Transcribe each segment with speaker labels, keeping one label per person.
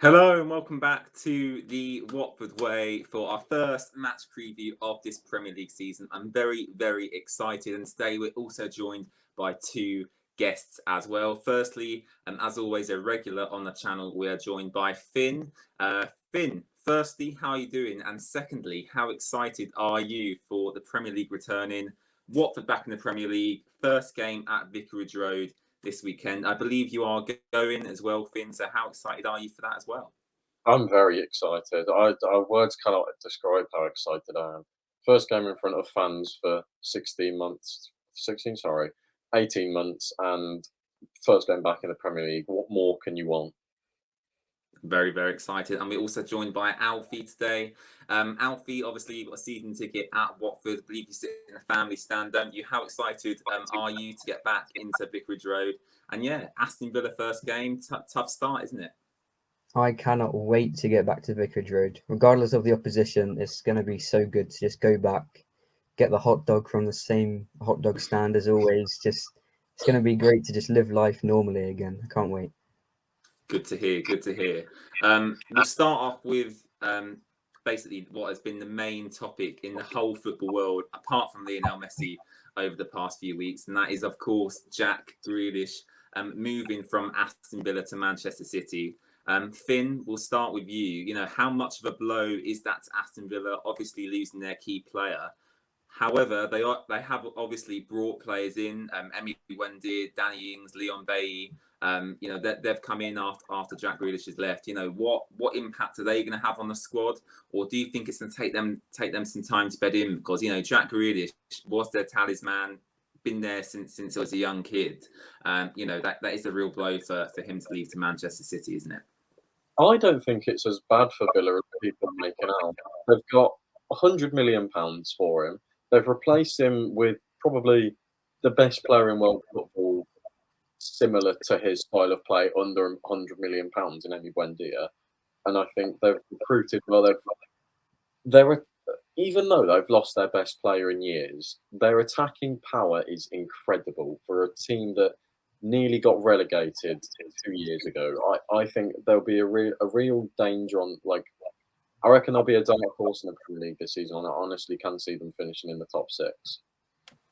Speaker 1: Hello and welcome back to the Watford Way for our first match preview of this Premier League season. I'm very, very excited, and today we're also joined by two guests as well. Firstly, and as always, a regular on the channel, we are joined by Finn. Finn, firstly, how are you doing? And secondly, how excited are you for the Premier League returning? Watford back in the Premier League, first game at Vicarage Road this weekend. I believe you are going as well, Finn. So how excited are you for that as well?
Speaker 2: I'm very excited. Words cannot describe how excited I am. First game in front of fans for 16 months, 16, sorry, 18 months, and first game back in the Premier League. What more can you want?
Speaker 1: Very, very excited. And we're also joined by Alfie today. Alfie, obviously, you've got a season ticket at Watford. I believe you sit in a family stand, don't you? How excited are you to get back into Vicarage Road? And yeah, Aston Villa first game, tough start, isn't it?
Speaker 3: I cannot wait to get back to Vicarage Road. Regardless of the opposition, it's going to be so good to just go back, get the hot dog from the same hot dog stand as always. It's going to be great to just live life normally again. I can't wait.
Speaker 1: Good to hear. Good to hear. We'll start off with basically what has been the main topic in the whole football world, apart from Lionel Messi, over the past few weeks, and that is, of course, Jack Grealish moving from Aston Villa to Manchester City. Finn, we'll start with you. You know, how much of a blow is that to Aston Villa? Obviously, losing their key player. However, they have obviously brought players in. Emmy Wendy, Danny Ings, Leon Bailey. They've come in after Jack Grealish has left. You know, what impact are they going to have on the squad, or do you think it's going to take them some time to bed in? Because you know, Jack Grealish was their talisman, been there since he was a young kid. That is a real blow for him to leave to Manchester City, isn't it?
Speaker 2: I don't think it's as bad for Villa as people are making out. They've got £100 million for him. They've replaced him with probably the best player in world football, similar to his style of play, under £100 million in Emmy Buendia. And I think they've recruited well. They're even though they've lost their best player in years, their attacking power is incredible for a team that nearly got relegated 2 years ago. I think there'll be a real danger on, like, I reckon there'll be a dark horse in the Premier League this season. I honestly can see them finishing in the top six.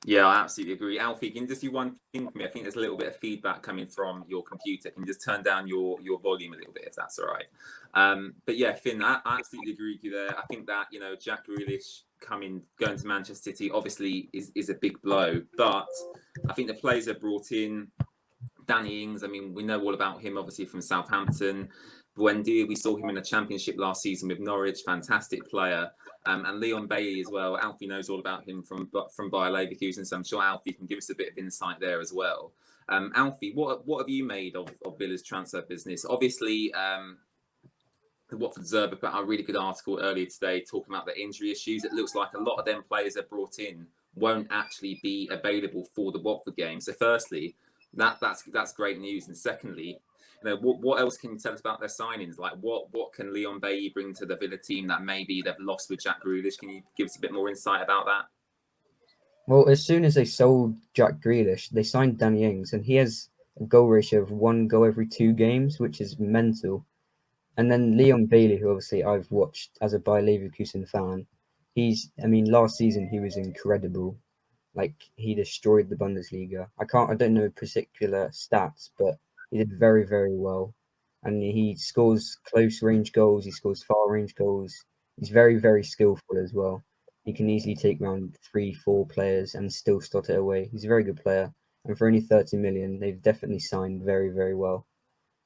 Speaker 1: Yeah, I absolutely agree. Alfie, can you just do one thing for me? I think there's a little bit of feedback coming from your computer. Can you just turn down your volume a little bit, if that's all right? But yeah, Finn, I absolutely agree with you there. I think that, you know, Jack Grealish going to Manchester City obviously is a big blow. But I think the players are brought in. Danny Ings, I mean, we know all about him, obviously, from Southampton. Buendia, we saw him in the Championship last season with Norwich, fantastic player. And Leon Bailey as well. Alfie knows all about him from Bayer Leverkusen, so I'm sure Alfie can give us a bit of insight there as well. Alfie, what have you made of Villa's transfer business? Obviously, the Watford Observer put out a really good article earlier today talking about the injury issues. It looks like a lot of them players they're brought in won't actually be available for the Watford game. So firstly, that's great news. And secondly, you know, what else can you tell us about their signings? Like what can Leon Bailey bring to the Villa team that maybe they've lost with Jack Grealish? Can you give us a bit more insight about that?
Speaker 3: Well, as soon as they sold Jack Grealish, they signed Danny Ings, and he has a goal ratio of 1 goal every 2 games, which is mental. And then Leon Bailey, who obviously I've watched as a Bayer Leverkusen fan, last season he was incredible. Like, he destroyed the Bundesliga. I don't know particular stats, but he did very, very well. And he scores close range goals. He scores far range goals. He's very, very skillful as well. He can easily take around 3, 4 players and still slot it away. He's a very good player. And for only 30 million, they've definitely signed very, very well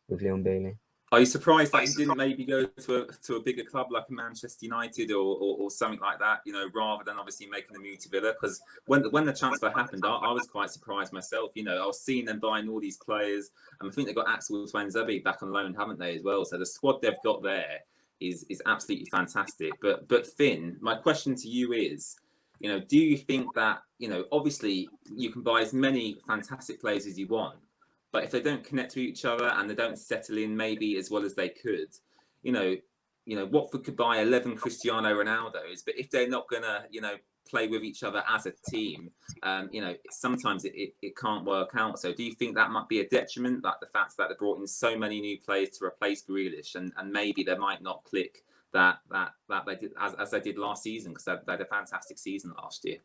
Speaker 3: with Leon Bailey.
Speaker 1: Are you surprised that he didn't maybe go to a bigger club like a Manchester United or something like that, you know, rather than obviously making the move to Villa? Because when the transfer happened, I was quite surprised myself. You know, I was seeing them buying all these players, and I think they've got Axel Tuanzebe back on loan, haven't they, as well? So the squad they've got there is absolutely fantastic. But Finn, my question to you is, you know, do you think that, you know, obviously you can buy as many fantastic players as you want, but if they don't connect to each other and they don't settle in maybe as well as they could, you know, Watford could buy 11 Cristiano Ronaldos, but if they're not gonna, you know, play with each other as a team, sometimes it can't work out. So do you think that might be a detriment, like the fact that they brought in so many new players to replace Grealish, and maybe they might not click that they did as they did last season, because they had a fantastic season last year?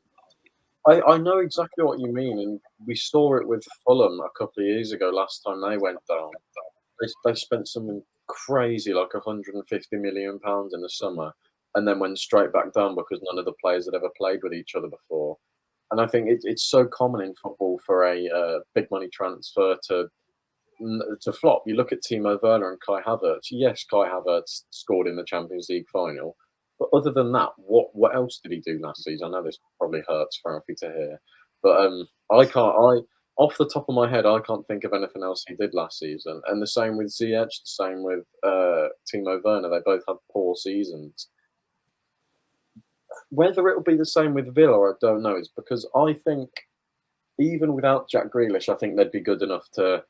Speaker 2: I know exactly what you mean, and we saw it with Fulham a couple of years ago. Last time they went down, they spent something crazy like £150 million in the summer, and then went straight back down because none of the players had ever played with each other before. And I think it's so common in football for a big money transfer to flop. You look at Timo Werner and Kai Havertz. Yes, Kai Havertz scored in the Champions League final, but other than that, what else did he do last season? I know this probably hurts for Alfie to hear, but I can't. Off the top of my head, I can't think of anything else he did last season. And the same with Ziyech, the same with Timo Werner. They both had poor seasons. Whether it'll be the same with Villa, I don't know. It's because I think even without Jack Grealish, I think they'd be good enough to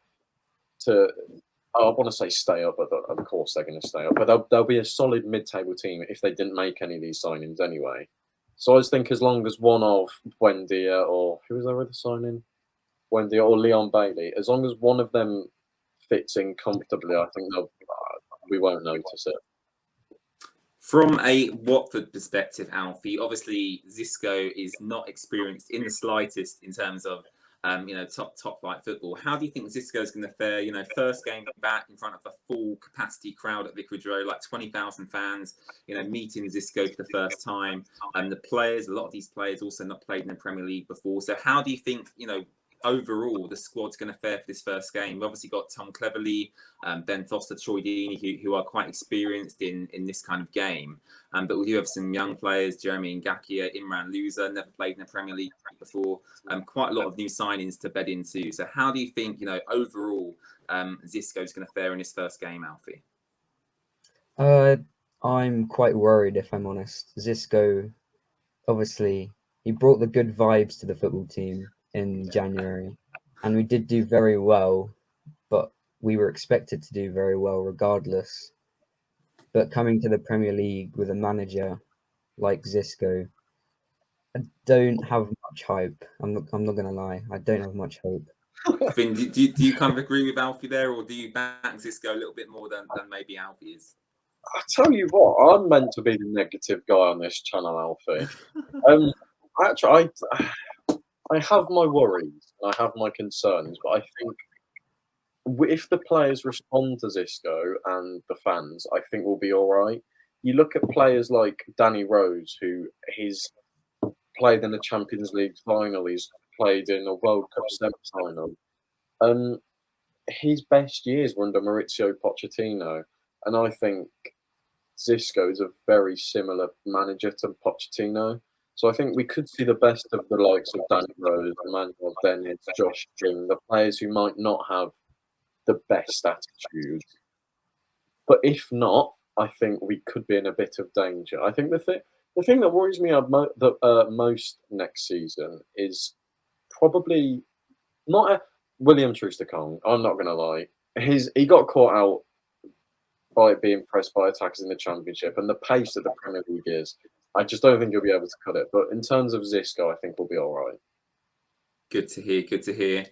Speaker 2: I want to say stay up, but of course they're going to stay up. But they'll be a solid mid-table team if they didn't make any of these signings anyway. So I just think as long as one of Buendia, or who was their other signing? Buendia or Leon Bailey, as long as one of them fits in comfortably, I think we won't notice it.
Speaker 1: From a Watford perspective, Alfie, obviously Xisco is not experienced in the slightest in terms of top flight football. How do you think Xisco is going to fare? First game back in front of a full capacity crowd at Vicarage Road, like 20,000 fans. Meeting Xisco for the first time, and the players, a lot of these players also not played in the Premier League before. So how do you think overall the squad's going to fare for this first game? We've obviously got Tom Cleverley, Ben Foster, Troy Deeney, who are quite experienced in this kind of game. But we do have some young players, Jeremy Ngakia, Imran Louza, never played in the Premier League before. Quite a lot of new signings to bed into. So how do you think, overall, Xisco is going to fare in his first game, Alfie?
Speaker 3: I'm quite worried, if I'm honest. Xisco, obviously, he brought the good vibes to the football team in January, and we did do very well, but we were expected to do very well regardless. But coming to the Premier League with a manager like Xisco, I don't have much hope. I'm not gonna lie, I don't have much hope.
Speaker 1: Finn, do you kind of agree with Alfie there, or do you back Xisco a little bit more than maybe Alfie is?
Speaker 2: I tell you what, I'm meant to be the negative guy on this channel, Alfie. Actually, I have my worries and I have my concerns, but I think if the players respond to Xisco and the fans, I think we'll be all right. You look at players like Danny Rose, who he's played in the Champions League final, he's played in a World Cup semi-final. His best years were under Maurizio Pochettino, and I think Xisco is a very similar manager to Pochettino. So I think we could see the best of the likes of Danny Rose, Emmanuel Dennis, Josh King, the players who might not have the best attitude. But if not, I think we could be in a bit of danger. I think the thing that worries me most next season is probably not William Troost-Ekong. I'm not going to lie. He got caught out by being pressed by attackers in the Championship, and the pace that the Premier League is, I just don't think he'll be able to cut it. But in terms of Xisco, I think we'll be all right.
Speaker 1: Good to hear. Good to hear.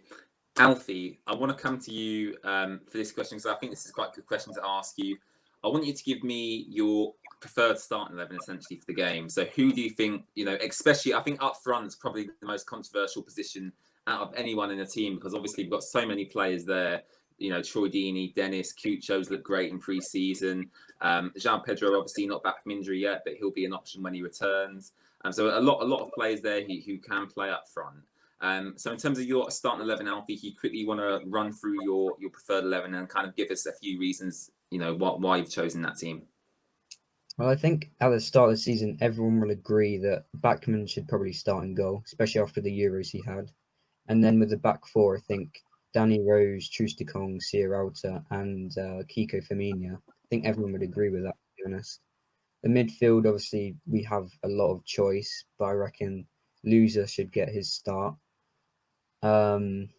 Speaker 1: Alfie, I want to come to you for this question, because I think this is quite a good question to ask you. I want you to give me your preferred starting 11 essentially for the game. So who do you think, especially I think up front is probably the most controversial position out of anyone in the team, because obviously we've got so many players there. Troy Deeney, Dennis, Cucho's look great in pre-season. Jean Pedro obviously not back from injury yet, but he'll be an option when he returns. So a lot of players there who can play up front. So in terms of your starting 11, Alfie, you quickly want to run through your preferred 11 and kind of give us a few reasons, why you've chosen that team.
Speaker 3: Well, I think at the start of the season, everyone will agree that Bachmann should probably start in goal, especially after the Euros he had. And then with the back four, I think Danny Rose, Troost-Ekong, Sierralta, and Kiko Firmino. I think everyone would agree with that, to be honest. The midfield, obviously, we have a lot of choice, but I reckon Louza should get his start. I'm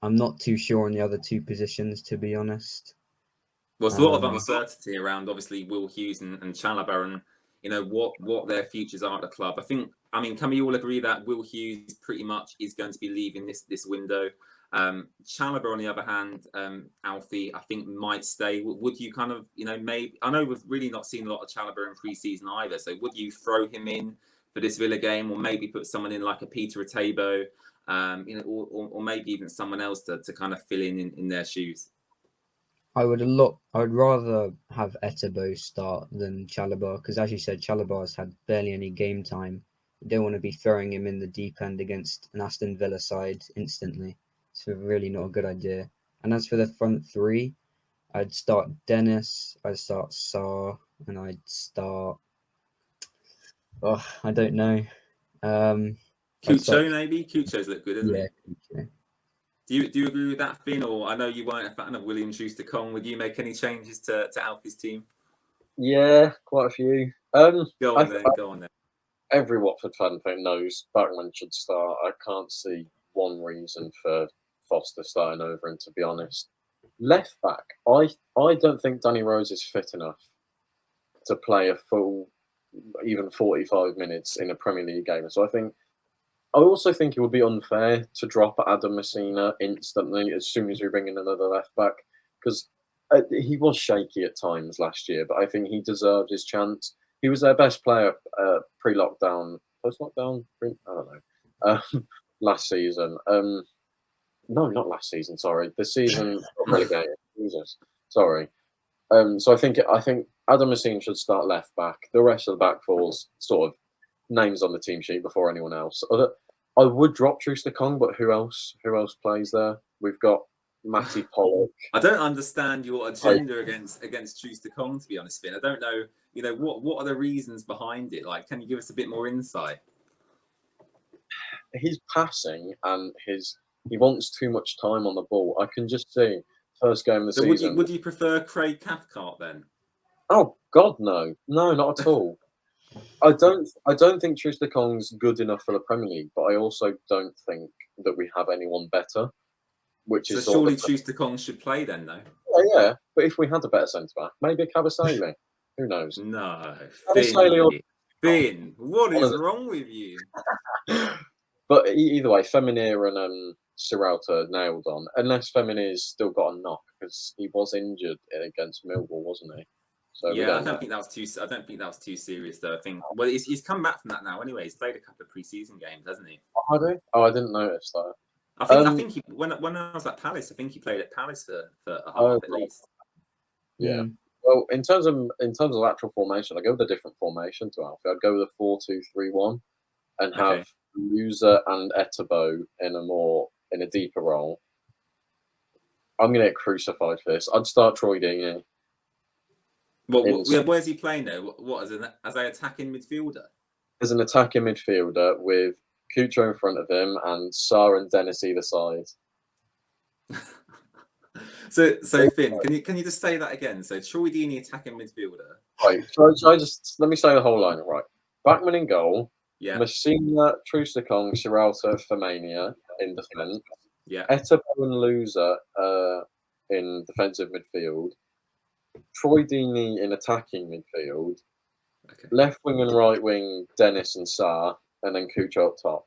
Speaker 3: not too sure on the other two positions, to be honest.
Speaker 1: Well, there's a lot of uncertainty around, obviously, Will Hughes and Chalobah, and what their futures are at the club. I mean, can we all agree that Will Hughes pretty much is going to be leaving this window? Chalobah, on the other hand, Alfie, I think might stay. Would you kind of, maybe, I know we've really not seen a lot of Chalobah in pre-season either, so would you throw him in for this Villa game, or maybe put someone in like a Peter Atebo, or maybe even someone else to kind of fill in their shoes?
Speaker 3: I would rather have Etebo start than Chalobah, because as you said, Chalobah's had barely any game time. You don't want to be throwing him in the deep end against an Aston Villa side instantly. It's really not a good idea. And as for the front three, I'd start Dennis, I'd start Sarr, and I'd start. Oh, I don't know.
Speaker 1: Cucho, maybe? Cucho's looked good, hasn't
Speaker 3: Yeah,
Speaker 1: he?
Speaker 3: Cucho.
Speaker 1: Do you agree with that, Finn? Or I know you weren't a fan of William Schuster-Kong. Would you make any changes to Alfie's team?
Speaker 2: Yeah, quite a few.
Speaker 1: Go on then.
Speaker 2: Every Watford fan knows Bachmann should start. I can't see one reason for Foster starting over him, to be honest. Left back, I don't think Danny Rose is fit enough to play a full, even 45 minutes in a Premier League game. So I also think it would be unfair to drop Adam Messina instantly as soon as we bring in another left back, because he was shaky at times last year, but I think he deserved his chance. He was their best player pre-lockdown, post-lockdown, I don't know, last season. No, not last season. Sorry, the season relegated. Jesus, sorry. So I think Adam Messina should start left back. The rest of the back falls sort of names on the team sheet before anyone else. I would drop Schuster-Kong, but who else? Who else plays there? We've got Matty Pollock.
Speaker 1: I don't understand your agenda against Schuster-Kong, to be honest, Finn. I don't know. What are the reasons behind it? Like, can you give us a bit more insight?
Speaker 2: He's passing and he wants too much time on the ball. I can just see first game of the season.
Speaker 1: Would you prefer Craig Cathcart then?
Speaker 2: Oh God, no, not at all. I don't think Schuster-Kong's good enough for the Premier League, but I also don't think that we have anyone better.
Speaker 1: So surely Schuster-Kong should play then, though.
Speaker 2: Yeah. But if we had a better centre back, maybe Kabasele. Who knows?
Speaker 1: No,
Speaker 2: Finn,
Speaker 1: what is wrong with you?
Speaker 2: But either way, Feminir and Serralta nailed on, unless Feminir's still got a knock because he was injured against Millwall, wasn't he? So
Speaker 1: yeah, I don't think that was too serious, though. I think he's come back from that now. Anyway, he's played a couple of pre-season games, hasn't he?
Speaker 2: Oh, did he? Oh, I didn't notice that.
Speaker 1: I think he, when I was at Palace, I think he played at Palace for a half at least.
Speaker 2: Yeah. Well, in terms of actual formation, I go with a different formation to Alfie. I'd go with a 4-2-3-1 and have Loser and Etebo in a deeper role. I'm gonna get crucified for this. I'd start Troy Deeney.
Speaker 1: Where's he playing though? What as an attacking midfielder?
Speaker 2: As an attacking midfielder with Cucho in front of him and Sarr and Dennis either side.
Speaker 1: So Finn, can you just say that again? So Troy Deeney, attacking midfielder.
Speaker 2: Right. So I just let me say the whole line. Right. Bachmann in goal.
Speaker 1: Yeah.
Speaker 2: Messina, Schuster-Kong, Serralta, Femania in defence.
Speaker 1: Yeah.
Speaker 2: Etebo and Loser in defensive midfield. Troy Deeney in attacking midfield.
Speaker 1: Okay.
Speaker 2: Left wing and right wing, Dennis and Sarr, and then Cucho up top.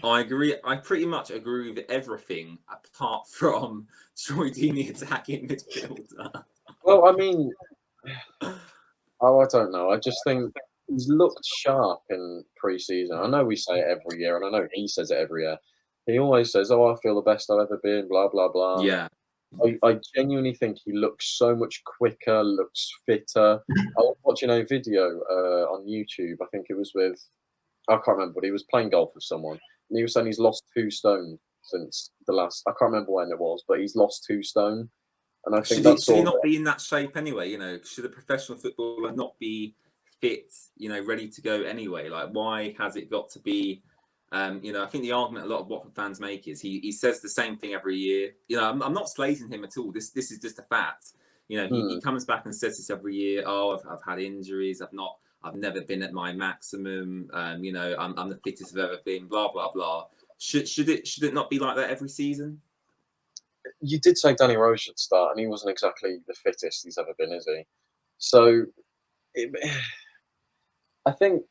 Speaker 1: I agree. I pretty much agree with everything apart from Troy Deeney attacking midfielder.
Speaker 2: Well, I mean, I don't know. I just think he's looked sharp in pre-season. I know we say it every year, and I know he says it every year. He always says, "Oh, I feel the best I've ever been." Blah blah blah.
Speaker 1: Yeah.
Speaker 2: I genuinely think he looks so much quicker, looks fitter. I was watching a video on YouTube. I think it was I can't remember, but he was playing golf with someone, and he was saying he's lost 2 stone since the last. I can't remember when it was, but he's lost 2 stone. And I think
Speaker 1: should he not be in that shape anyway? Should a professional footballer not be fit? Ready to go anyway? Like, why has it got to be? I think the argument a lot of Watford fans make is he says the same thing every year. I'm not slating him at all. This is just a fact. He comes back and says this every year. Oh, I've had injuries. I've never been at my maximum. I'm the fittest I've ever been. Blah blah blah. Should it not be like that every season?
Speaker 2: You did say Danny Rose should start, and he wasn't exactly the fittest he's ever been, is he? So I think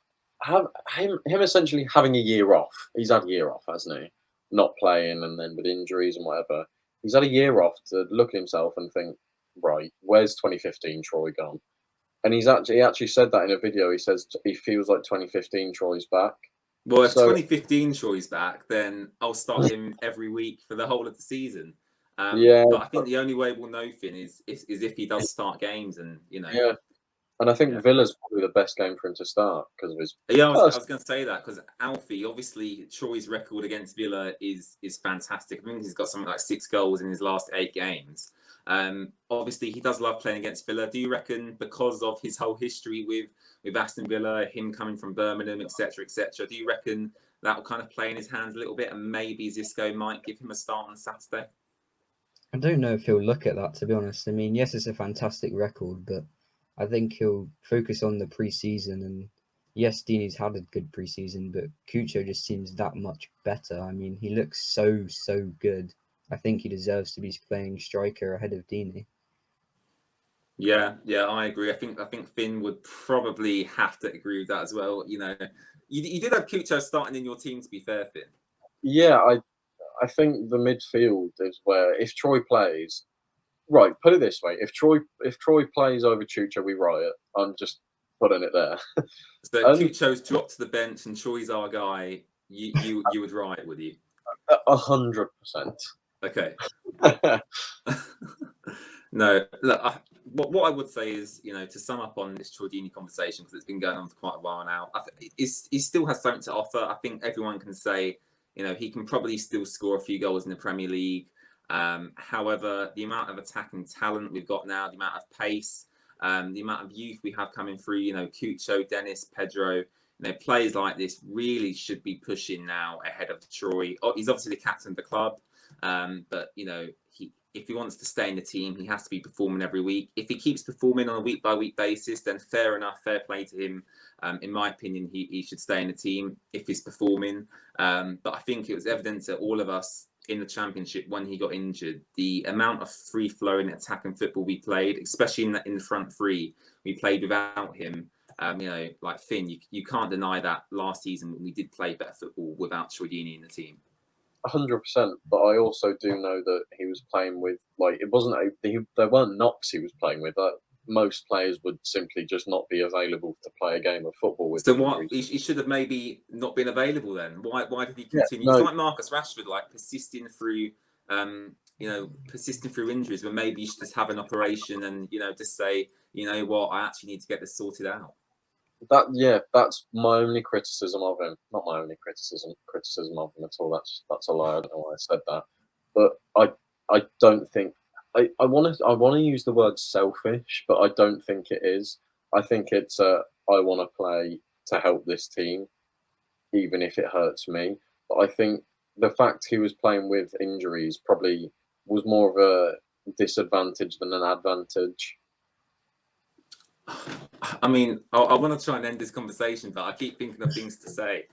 Speaker 2: him essentially having a year off. He's had a year off, hasn't he? Not playing, and then with injuries and whatever, he's had a year off to look at himself and think, right, where's 2015 Troy gone? And he actually said that in a video. He says he feels like 2015 Troy's back.
Speaker 1: Well, if
Speaker 2: So
Speaker 1: 2015 Troy's back, then I'll start him every week for the whole of the season.
Speaker 2: yeah,
Speaker 1: But I think the only way we'll know Finn is if he does start games, and
Speaker 2: yeah, and I think
Speaker 1: Yeah.
Speaker 2: Villa's probably the best game for him to start because of his.
Speaker 1: Yeah, I was going to say that because Alfie, obviously, Troy's record against Villa is fantastic. I think he's got something like 6 goals in his last 8 games. Obviously, he does love playing against Villa. Do you reckon because of his whole history with Aston Villa, him coming from Birmingham, etc., do you reckon that will kind of play in his hands a little bit, and maybe Xisco might give him a start on Saturday?
Speaker 3: I don't know if he'll look at that, to be honest. I mean, yes, it's a fantastic record, but I think he'll focus on the pre-season. And yes, Dini's had a good pre-season, but Cucho just seems that much better. I mean, he looks so good. I think he deserves to be playing striker ahead of Dini.
Speaker 1: Yeah, I agree. I think Finn would probably have to agree with that as well. You did have Cucho starting in your team, to be fair, Finn.
Speaker 2: Yeah, I think the midfield is where if Troy plays, right, put it this way: if Troy plays over Chucha, we riot. I'm just putting it there.
Speaker 1: So Cucho's dropped to the bench and Troy's our guy. You would riot, would you?
Speaker 2: 100%.
Speaker 1: Okay. No, look. What I would say is, to sum up on this Troy Deeney conversation, because it's been going on for quite a while now, he still has something to offer. I think everyone can say, he can probably still score a few goals in the Premier League. However, the amount of attacking talent we've got now, the amount of pace, the amount of youth we have coming through, Cucho, Dennis, Pedro, players like this really should be pushing now ahead of Troy. He's obviously the captain of the club, but if he wants to stay in the team, he has to be performing every week. If he keeps performing on a week-by-week basis, then fair enough, fair play to him. In my opinion, he should stay in the team if he's performing. But I think it was evident to all of us in the Championship when he got injured, the amount of free-flowing attacking football we played, especially in the front three, we played without him. Like Finn, you can't deny that last season we did play better football without Troy Deeney in the team.
Speaker 2: 100%, but I also do know that he was playing with, it wasn't there weren't knocks he was playing with. Most players would simply just not be available to play a game of football with.
Speaker 1: So what he should have maybe not been available then? Why did he continue?
Speaker 2: Yeah, no.
Speaker 1: It's like Marcus Rashford, persisting through injuries, when maybe you should just have an operation and just say, I actually need to get this sorted out.
Speaker 2: That's my only criticism of him. Not my only criticism of him at all. That's a lie. I don't know why I said that. But I don't think I want to use the word selfish, but I don't think it is. I think it's I want to play to help this team, even if it hurts me. But I think the fact he was playing with injuries probably was more of a disadvantage than an advantage.
Speaker 1: I mean, I want to try and end this conversation, but I keep thinking of things to say.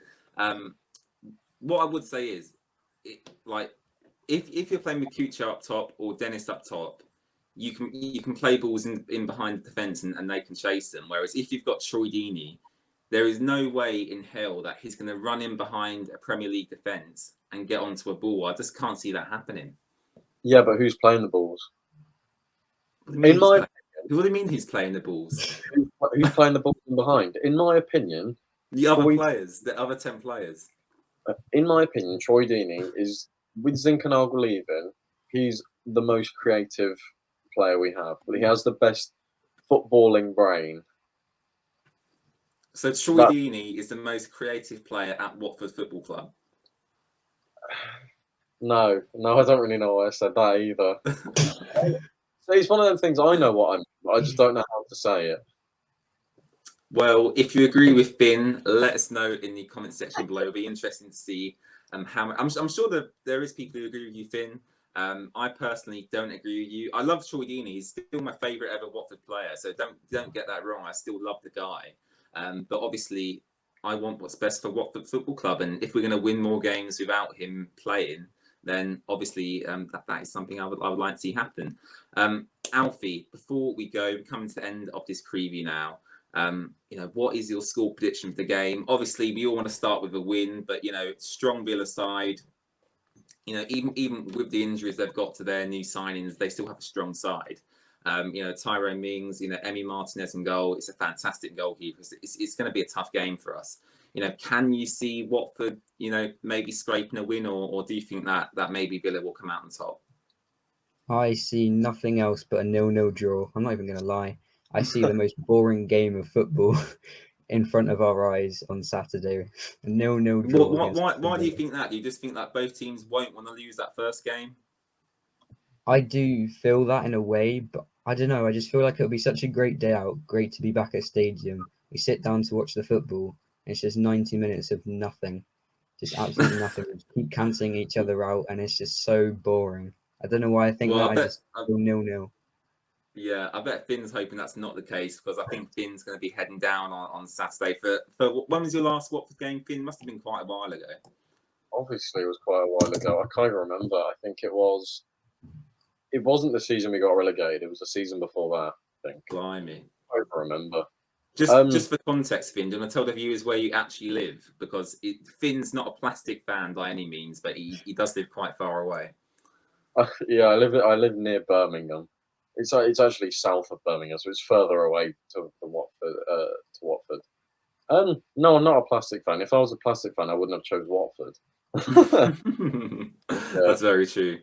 Speaker 1: What I would say is, if you're playing with Cucho up top or Dennis up top, you can play balls in behind the defence and they can chase them. Whereas if you've got Troy Deeney, there is no way in hell that he's going to run in behind a Premier League defence and get onto a ball. I just can't see that happening.
Speaker 2: Yeah, but who's playing the balls?
Speaker 1: What do you mean he's playing the balls?
Speaker 2: Who's playing the balls from behind? In my opinion,
Speaker 1: the other 10 players.
Speaker 2: In my opinion, Troy Deeney is, with Zinchenko leaving, he's the most creative player we have. He has the best footballing brain.
Speaker 1: So Troy Deeney is the most creative player at Watford Football Club?
Speaker 2: No, I don't really know why I said that either. So it's one of those things. I know what I just don't know how to say it.
Speaker 1: Well, if you agree with Finn, let us know in the comment section below. It'll be interesting to see how. I'm sure that there is people who agree with you, Finn. I personally don't agree with you. I love Troy Deeney. He's still my favourite ever Watford player. So don't get that wrong. I still love the guy. But obviously, I want what's best for Watford Football Club. And if we're going to win more games without him playing, then obviously that is something I would like to see happen. Alfie, before we go, we're coming to the end of this preview now. What is your score prediction for the game? Obviously, we all want to start with a win, but strong Villa side. Even with the injuries they've got to their new signings, they still have a strong side. Tyrone Mings, Emi Martinez in goal. It's a fantastic goalkeeper. It's going to be a tough game for us. Can you see Watford, maybe scraping a win, or do you think that maybe Villa will come out on top?
Speaker 3: I see nothing else but a 0-0 draw. I'm not even going to lie. I see the most boring game of football in front of our eyes on Saturday. A 0-0 draw.
Speaker 1: Why do you think that? Do you just think that both teams won't want to lose that first game?
Speaker 3: I do feel that in a way, but I don't know. I just feel like it'll be such a great day out. Great to be back at stadium. We sit down to watch the football. And it's just 90 minutes of nothing. Just absolutely nothing. We keep cancelling each other out, and it's just so boring. I don't know why I think that. I just feel 0-0.
Speaker 1: Yeah, I bet Finn's hoping that's not the case, because I think Finn's going to be heading down on Saturday. For when was your last Watford game, Finn? Must have been quite a while ago.
Speaker 2: Obviously, it was quite a while ago. I can't even remember. I think it was. It wasn't the season we got relegated. It was the season before that, I think.
Speaker 1: Blimey.
Speaker 2: I don't remember.
Speaker 1: Just for context, Finn, do you want to tell the viewers where you actually live? Because Finn's not a plastic fan by any means, but he does live quite far away.
Speaker 2: Yeah, I live near Birmingham. It's actually south of Birmingham, so it's further away to Watford. No, I'm not a plastic fan. If I was a plastic fan, I wouldn't have chose Watford.
Speaker 1: That's very true.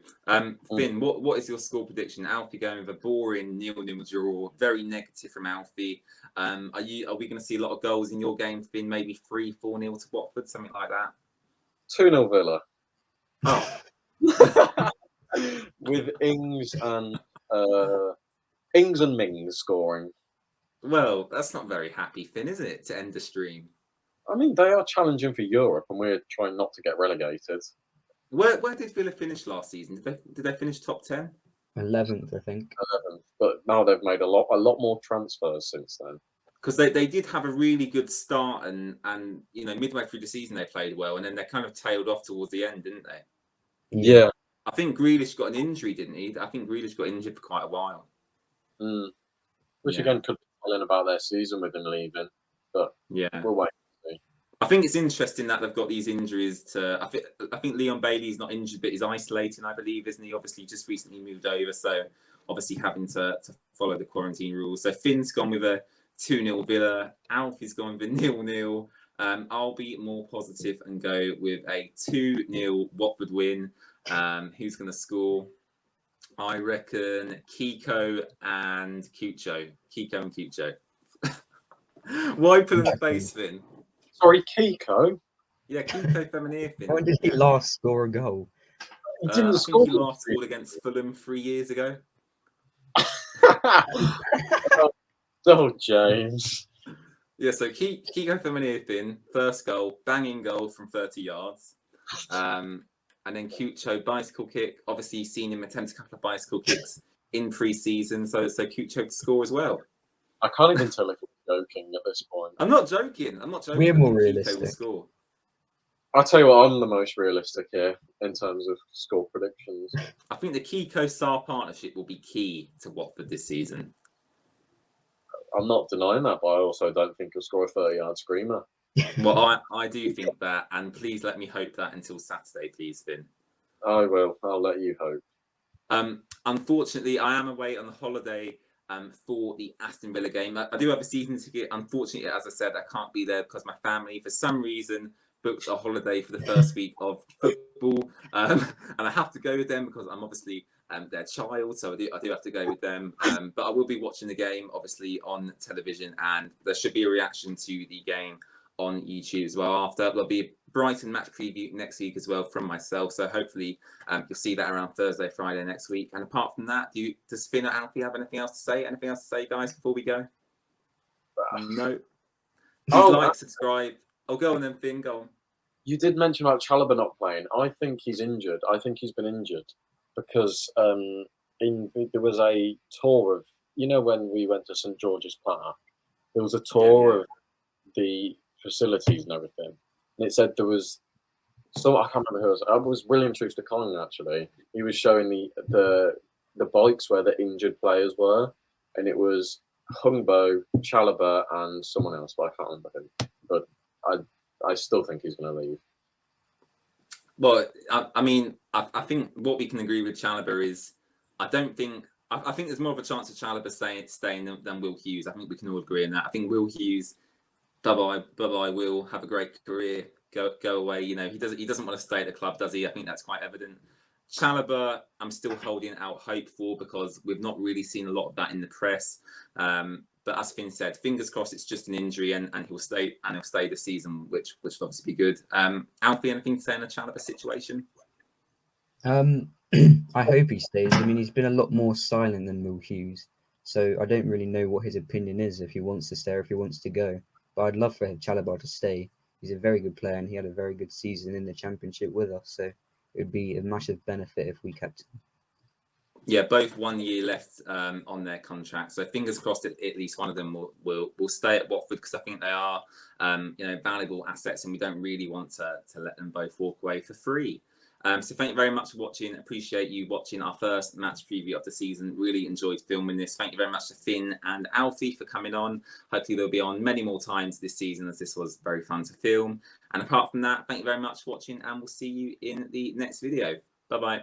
Speaker 1: Finn, what is your score prediction? Alfie going with a boring 0-0 draw. Very negative from Alfie. Are we going to see a lot of goals in your game, Finn? Maybe 3-4-0 to Watford, something like that.
Speaker 2: 2-0 Villa.
Speaker 1: Oh.
Speaker 2: With Ings and Mings scoring.
Speaker 1: Well, that's not very happy, Finn, is it, to end the stream?
Speaker 2: I mean, they are challenging for Europe, and we're trying not to get relegated.
Speaker 1: Where did Villa finish last season? Did they finish top 10?
Speaker 3: 11th, I think.
Speaker 2: 11th, but now they've made a lot more transfers since then.
Speaker 1: Because they did have a really good start, and midway through the season they played well, and then they kind of tailed off towards the end, didn't they?
Speaker 2: Yeah.
Speaker 1: I think Grealish got an injury, didn't he? I think Grealish got injured for quite a while.
Speaker 2: Which again could be telling about their season with him leaving, but
Speaker 1: yeah,
Speaker 2: we'll wait and see.
Speaker 1: I think it's interesting that they've got these injuries I think Leon Bailey's not injured, but he's isolating, I believe, isn't he? Obviously, just recently moved over, so obviously having to follow the quarantine rules. So Finn's gone with a 2-0 Villa. Alfie's gone with a 0-0. I'll be more positive and go with a 2-0 Watford win. Who's going to score? I reckon Kiko and Cucho. Why put in the face, Finn?
Speaker 2: Sorry, Kiko?
Speaker 1: Yeah, Kiko Feminir, Finn.
Speaker 3: When did he last score a goal?
Speaker 2: He didn't
Speaker 1: I
Speaker 2: score.
Speaker 1: think he last scored against Fulham 3 years ago.
Speaker 2: Oh, James.
Speaker 1: Yeah, so Kiko Feminir, Finn, first goal, banging goal from 30 yards. And then Cucho, bicycle kick. Obviously, you've seen him attempt a couple of bicycle kicks in pre-season, so Cucho to score as well.
Speaker 2: I can't even tell if you're joking at this point.
Speaker 1: I'm not joking.
Speaker 3: We're more realistic.
Speaker 1: Kiko will score.
Speaker 2: I'll tell you what, I'm the most realistic here in terms of score predictions.
Speaker 1: I think the Kiko-Sarr partnership will be key to Watford this season.
Speaker 2: I'm not denying that, but I also don't think he'll score a 30-yard screamer.
Speaker 1: Well, I do think that, and please let me hope that until Saturday, please, Finn.
Speaker 2: I will. I'll let you hope.
Speaker 1: Unfortunately, I am away on the holiday for the Aston Villa game. I do have a season ticket. Unfortunately, as I said, I can't be there because my family, for some reason, booked a holiday for the first week of football, and I have to go with them because I'm obviously their child, so I do have to go with them. But I will be watching the game, obviously, on television, and there should be a reaction to the game on YouTube as well. After there'll be a Brighton match preview next week as well from myself, so hopefully you'll see that around Thursday, Friday next week. And apart from that, does Finn or Alfie have anything else to say? Anything else to say, guys, before we go? No. Please like, subscribe. Oh, go on then, Finn. Go on.
Speaker 2: You did mention about Chalobah not playing. I think he's injured. I think he's been injured because there was a tour of, when we went to St George's Park, there was a tour of the facilities and everything, and it said there was I can't remember who it was. It was William Trooster-Collin, actually. He was showing the bikes where the injured players were, and it was Hungbo, Chalobah, and someone else, but I can't remember who. But I still think he's going to leave.
Speaker 1: Well, I mean, I think what we can agree with Chalobah is, I think there's more of a chance of Chalobah staying than Will Hughes. I think we can all agree on that. I think Will Hughes, bye bye, Will, have a great career, go away. You know, he doesn't want to stay at the club, does he? I think that's quite evident. Chalobah, I'm still holding out hope for, because we've not really seen a lot of that in the press. But as Finn said, fingers crossed it's just an injury and he'll stay this season, which would obviously be good. Alfie, anything to say in the Chalobah situation?
Speaker 3: I hope he stays. I mean, he's been a lot more silent than Will Hughes, so I don't really know what his opinion is, if he wants to stay or if he wants to go. But I'd love for Chalobah to stay. He's a very good player and he had a very good season in the Championship with us, so it would be a massive benefit if we kept him.
Speaker 1: Yeah, both 1 year left on their contract, so fingers crossed at least one of them will stay at Watford, because I think they are valuable assets, and we don't really want to let them both walk away for free. So thank you very much for watching. Appreciate you watching our first match preview of the season. Really enjoyed filming this. Thank you very much to Finn and Alfie for coming on. Hopefully they'll be on many more times this season, as this was very fun to film. And apart from that, thank you very much for watching, and we'll see you in the next video. Bye bye.